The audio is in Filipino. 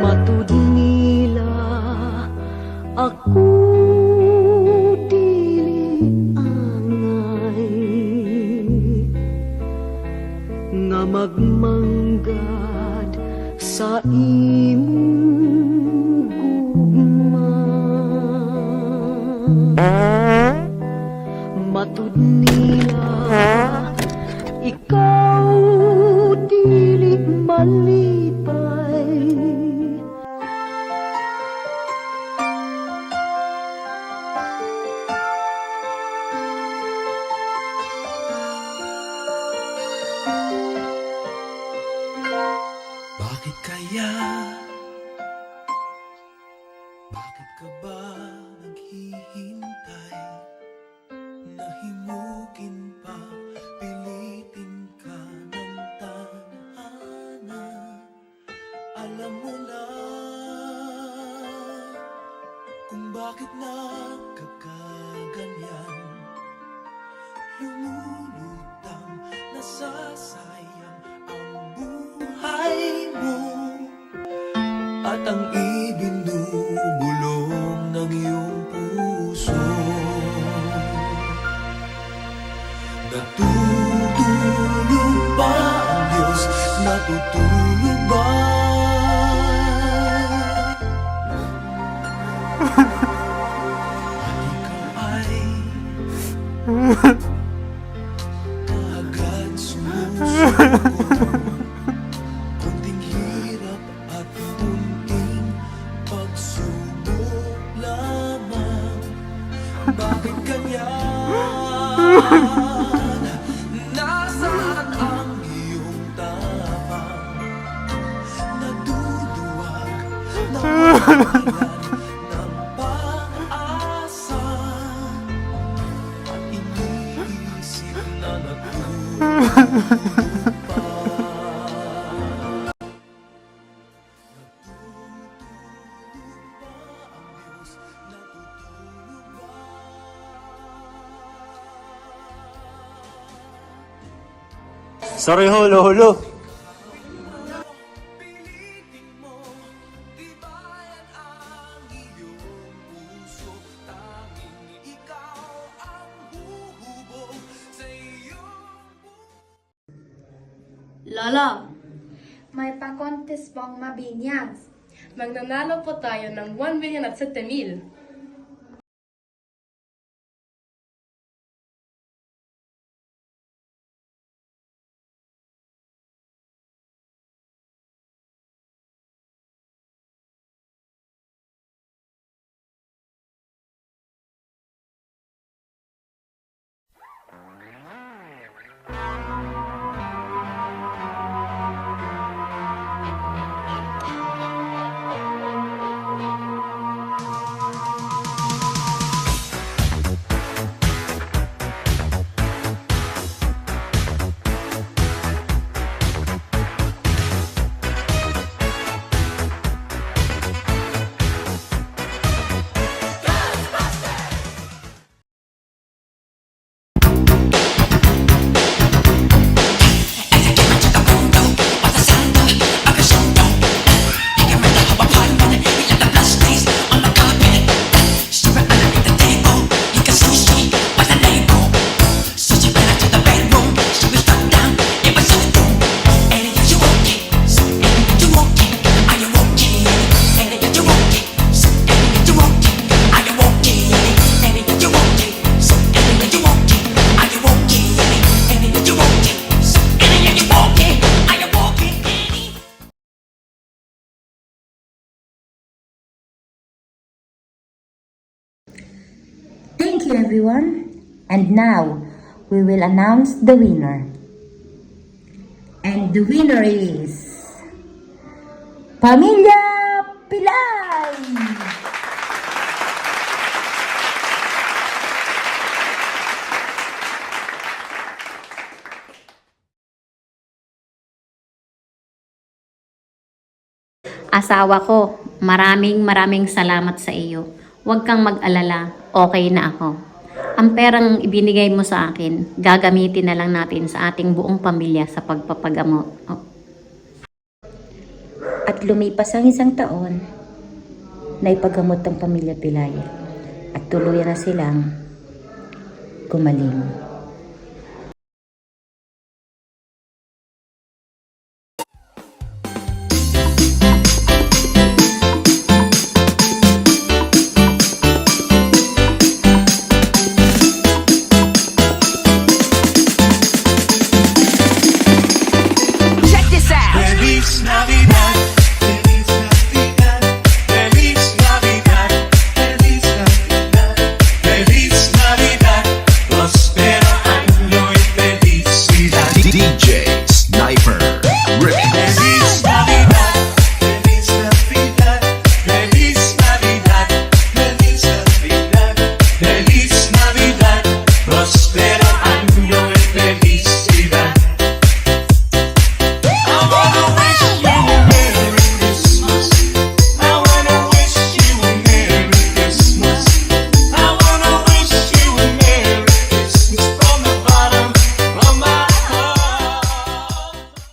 Matud nila ako dili angay nga magmanggad sa imong gugma. Matud nila ikaw dili malipay. Bakit kaya? Bakit ka ba naghihintay? Nahimukin pa, pilitin ka ng tadhana. Alam mo na kung bakit nagkakaganyan. Lumulutang, nasasayang ang buhay mo at ang ibinubulong ng iyong puso. Natutulog ba ang Diyos? Natutulog ba? At ikaw ay agad sumusuko. Kunting hirap at kunting pagsubok lamang. Bakit ganyan? Nasaan ang iyong tapang? Naduduwag, nawawalan ng pag-asa at iniisip na natutulog pa. Sorry, hulo. Pilitin mo, tibayan ang iyong puso. Tanging ikaw ang huhubog sa iyong Lola, may pa-contest pong mabinyag. Magnanalo po tayo ng 1,700,000. Thank you, everyone. And now, we will announce the winner. And the winner is Pamilya Pilay! Asawa ko, maraming salamat sa iyo. Huwag kang mag-alala, okay na ako. Ang perang ibinigay mo sa akin, gagamitin na lang natin sa ating buong pamilya sa pagpapagamot. At lumipas ang isang taon, naipagamot ang pamilya Pilay at tuluyan na silang gumaling. Feliz Navidad.